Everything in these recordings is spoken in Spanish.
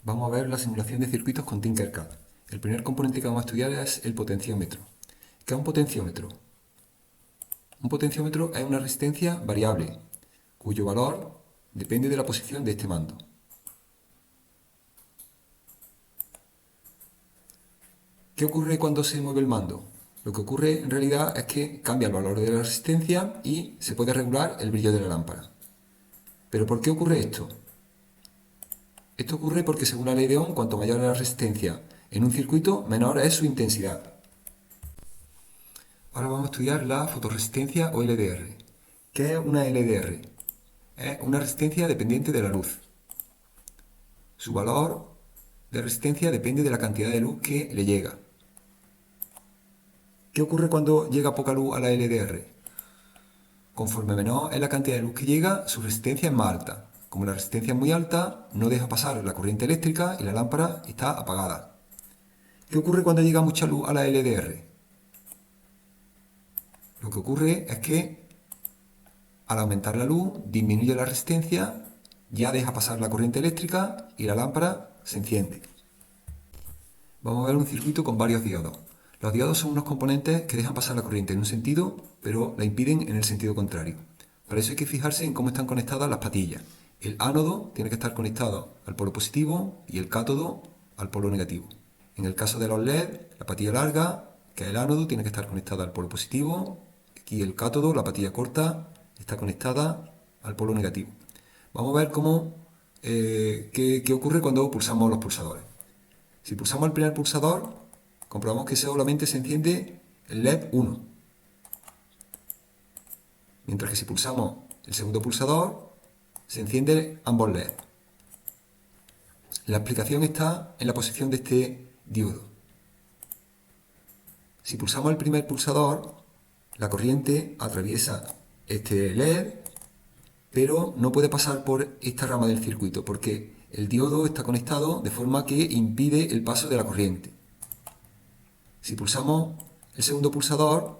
Vamos a ver la simulación de circuitos con Tinkercad. El primer componente que vamos a estudiar es el potenciómetro. ¿Qué es un potenciómetro? Un potenciómetro es una resistencia variable, cuyo valor depende de la posición de este mando. ¿Qué ocurre cuando se mueve el mando? Lo que ocurre en realidad es que cambia el valor de la resistencia y se puede regular el brillo de la lámpara. ¿Pero por qué ocurre esto? Esto ocurre porque según la ley de Ohm, cuanto mayor es la resistencia en un circuito, menor es su intensidad. Ahora vamos a estudiar la fotorresistencia o LDR. ¿Qué es una LDR? Es una resistencia dependiente de la luz. Su valor de resistencia depende de la cantidad de luz que le llega. ¿Qué ocurre cuando llega poca luz a la LDR? Conforme menor es la cantidad de luz que llega, su resistencia es más alta. Como la resistencia es muy alta, no deja pasar la corriente eléctrica y la lámpara está apagada. ¿Qué ocurre cuando llega mucha luz a la LDR? Lo que ocurre es que al aumentar la luz, disminuye la resistencia, ya deja pasar la corriente eléctrica y la lámpara se enciende. Vamos a ver un circuito con varios diodos. Los diodos son unos componentes que dejan pasar la corriente en un sentido, pero la impiden en el sentido contrario. Para eso hay que fijarse en cómo están conectadas las patillas. El ánodo tiene que estar conectado al polo positivo y el cátodo al polo negativo. En el caso de los LED, la patilla larga, que es el ánodo, tiene que estar conectada al polo positivo. Aquí el cátodo, la patilla corta, está conectada al polo negativo. Vamos a ver qué ocurre cuando pulsamos los pulsadores. Si pulsamos el primer pulsador, comprobamos que solamente se enciende el LED 1. Mientras que si pulsamos el segundo pulsador, se encienden ambos LED. La explicación está en la posición de este diodo. Si pulsamos el primer pulsador, la corriente atraviesa este LED, pero no puede pasar por esta rama del circuito porque el diodo está conectado de forma que impide el paso de la corriente. Si pulsamos el segundo pulsador,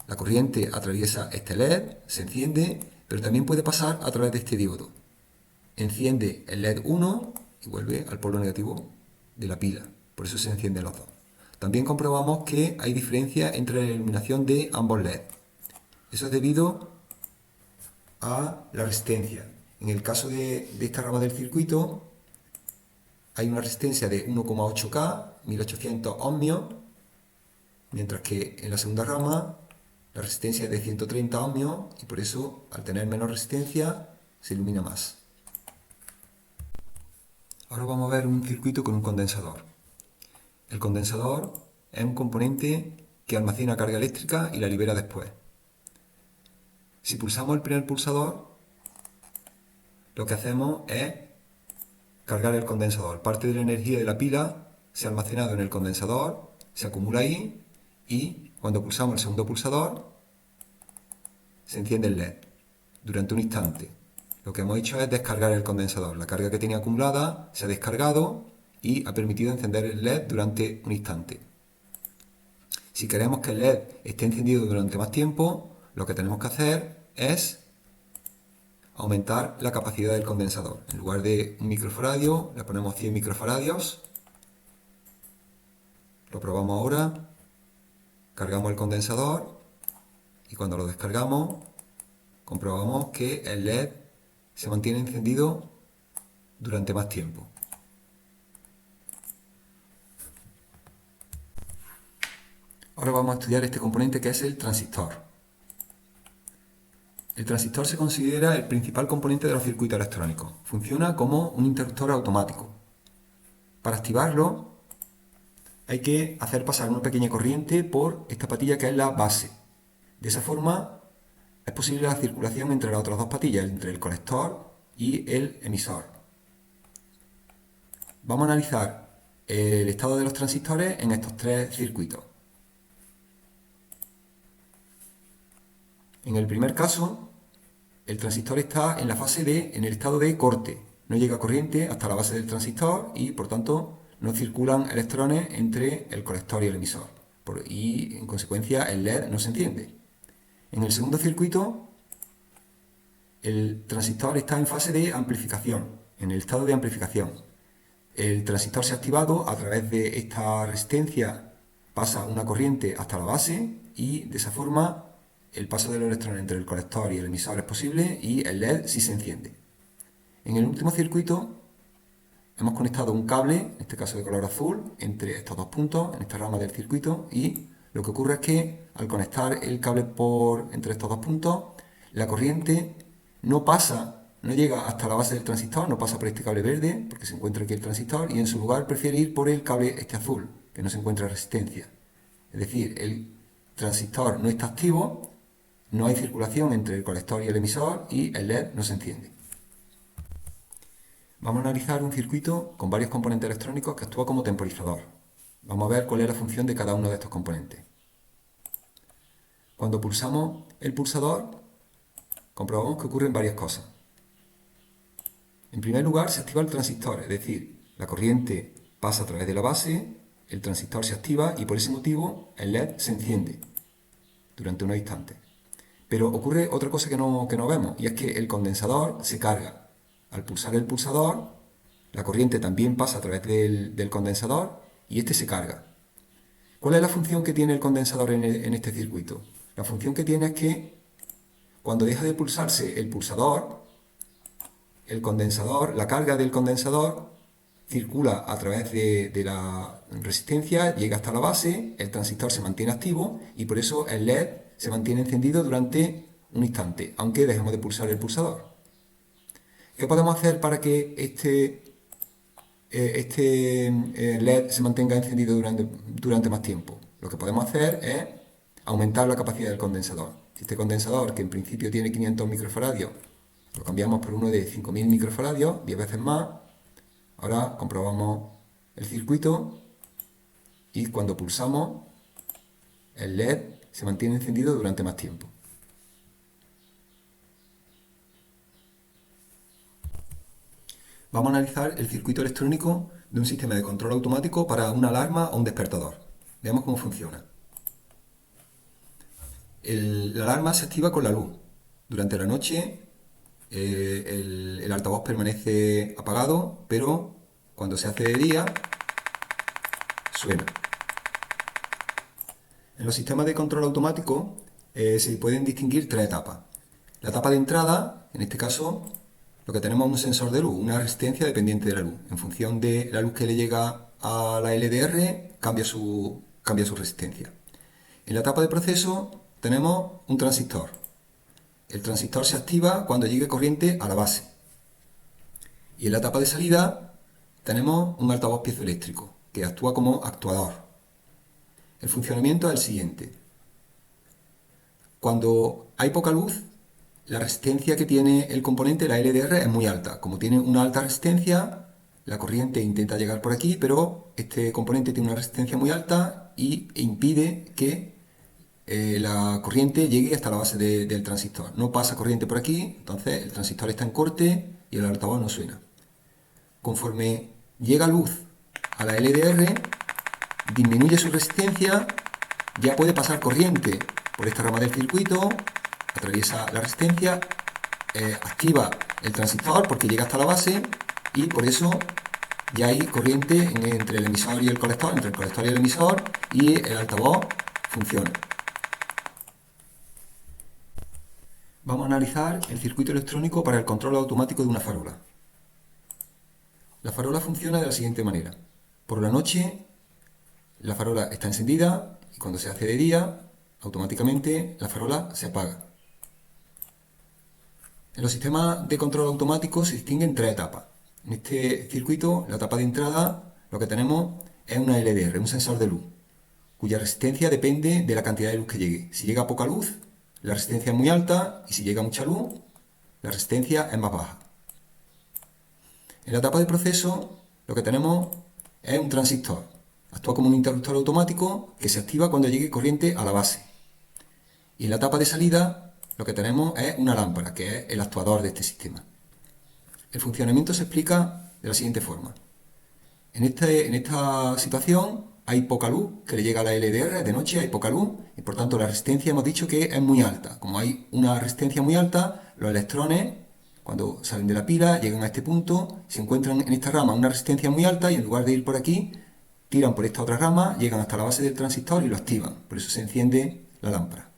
la corriente atraviesa este LED, se enciende, pero también puede pasar a través de este diodo. Enciende el LED 1 y vuelve al polo negativo de la pila, por eso se encienden los dos. También comprobamos que hay diferencia entre la iluminación de ambos LED. Eso es debido a la resistencia. En el caso de esta rama del circuito, hay una resistencia de 1,8K, 1800 ohmios, mientras que en la segunda rama la resistencia es de 130 ohmios y por eso, al tener menos resistencia, se ilumina más. Ahora vamos a ver un circuito con un condensador. El condensador es un componente que almacena carga eléctrica y la libera después. Si pulsamos el primer pulsador, lo que hacemos es cargar el condensador. Parte de la energía de la pila se ha almacenado en el condensador, se acumula ahí y cuando pulsamos el segundo pulsador se enciende el LED durante un instante. Lo que hemos hecho es descargar el condensador. La carga que tenía acumulada se ha descargado y ha permitido encender el LED durante un instante. Si queremos que el LED esté encendido durante más tiempo, lo que tenemos que hacer es aumentar la capacidad del condensador. En lugar de 1 microfaradio, le ponemos 100 microfaradios. Lo probamos ahora. Cargamos el condensador y cuando lo descargamos, comprobamos que el LED se mantiene encendido durante más tiempo. Ahora vamos a estudiar este componente que es el transistor. El transistor se considera el principal componente de los circuitos electrónicos. Funciona como un interruptor automático. Para activarlo hay que hacer pasar una pequeña corriente por esta patilla que es la base. De esa forma es posible la circulación entre las otras dos patillas, entre el colector y el emisor. Vamos a analizar el estado de los transistores en estos tres circuitos. En el primer caso, el transistor está en el estado de corte. No llega corriente hasta la base del transistor y, por tanto, no circulan electrones entre el colector y el emisor. Y, en consecuencia, el LED no se enciende. En el segundo circuito, el transistor está en fase de amplificación, en el estado de amplificación. El transistor se ha activado, a través de esta resistencia pasa una corriente hasta la base y de esa forma el paso de los electrones entre el colector y el emisor es posible y el LED sí se enciende. En el último circuito hemos conectado un cable, en este caso de color azul, entre estos dos puntos, en esta rama del circuito, y lo que ocurre es que al conectar el cable entre estos dos puntos, la corriente no llega hasta la base del transistor, no pasa por este cable verde, porque se encuentra aquí el transistor, y en su lugar prefiere ir por el cable este azul, que no se encuentra resistencia. Es decir, el transistor no está activo, no hay circulación entre el colector y el emisor, y el LED no se enciende. Vamos a analizar un circuito con varios componentes electrónicos que actúa como temporizador. Vamos a ver cuál es la función de cada uno de estos componentes. Cuando pulsamos el pulsador, comprobamos que ocurren varias cosas. En primer lugar, se activa el transistor, es decir, la corriente pasa a través de la base, el transistor se activa y por ese motivo el LED se enciende durante unos instantes. Pero ocurre otra cosa que no vemos, y es que el condensador se carga. Al pulsar el pulsador, la corriente también pasa a través del condensador y este se carga. ¿Cuál es la función que tiene el condensador en este circuito? La función que tiene es que cuando deja de pulsarse el pulsador, la carga del condensador circula a través de la resistencia, llega hasta la base, el transistor se mantiene activo y por eso el LED se mantiene encendido durante un instante, aunque dejemos de pulsar el pulsador. ¿Qué podemos hacer para que este LED se mantenga encendido durante más tiempo? Lo que podemos hacer es aumentar la capacidad del condensador. Si este condensador, que en principio tiene 500 microfaradios, lo cambiamos por uno de 5000 microfaradios, 10 veces más, ahora comprobamos el circuito y cuando pulsamos, el LED se mantiene encendido durante más tiempo. Vamos a analizar el circuito electrónico de un sistema de control automático para una alarma o un despertador. Veamos cómo funciona. La alarma se activa con la luz. Durante la noche el altavoz permanece apagado, pero cuando se hace de día suena. En los sistemas de control automático se pueden distinguir tres etapas. La etapa de entrada, en este caso, lo que tenemos es un sensor de luz, una resistencia dependiente de la luz. En función de la luz que le llega a la LDR, cambia su resistencia. En la etapa de proceso tenemos un transistor. El transistor se activa cuando llegue corriente a la base. Y en la etapa de salida tenemos un altavoz piezoeléctrico, que actúa como actuador. El funcionamiento es el siguiente. Cuando hay poca luz, la resistencia que tiene el componente, la LDR, es muy alta. Como tiene una alta resistencia, la corriente intenta llegar por aquí, pero este componente tiene una resistencia muy alta e impide que la corriente llegue hasta la base del transistor. No pasa corriente por aquí, entonces el transistor está en corte y el altavoz no suena. Conforme llega luz a la LDR, disminuye su resistencia, ya puede pasar corriente por esta rama del circuito, atraviesa la resistencia, activa el transistor porque llega hasta la base y por eso ya hay corriente entre el emisor y el colector, entre el colector y el emisor, y el altavoz funciona. Vamos a analizar el circuito electrónico para el control automático de una farola. La farola funciona de la siguiente manera. Por la noche la farola está encendida y cuando se hace de día, automáticamente la farola se apaga. En los sistemas de control automático se distinguen tres etapas. En este circuito, la etapa de entrada, lo que tenemos es una LDR, un sensor de luz, cuya resistencia depende de la cantidad de luz que llegue. Si llega poca luz, la resistencia es muy alta, y si llega mucha luz, la resistencia es más baja. En la etapa de proceso, lo que tenemos es un transistor. Actúa como un interruptor automático que se activa cuando llegue corriente a la base. Y en la etapa de salida, lo que tenemos es una lámpara, que es el actuador de este sistema. El funcionamiento se explica de la siguiente forma. En esta situación hay poca luz que le llega a la LDR, de noche hay poca luz, y por tanto la resistencia hemos dicho que es muy alta. Como hay una resistencia muy alta, los electrones Cuando salen de la pila, llegan a este punto, se encuentran en esta rama una resistencia muy alta y en lugar de ir por aquí, tiran por esta otra rama, llegan hasta la base del transistor y lo activan. Por eso se enciende la lámpara.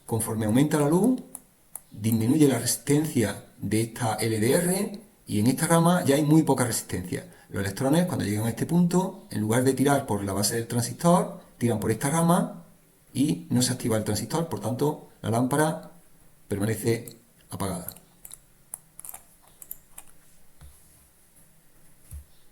Conforme aumenta la luz, disminuye la resistencia de esta LDR y en esta rama ya hay muy poca resistencia. Los electrones, cuando llegan a este punto, en lugar de tirar por la base del transistor, tiran por esta rama y no se activa el transistor, por tanto la lámpara permanece apagada.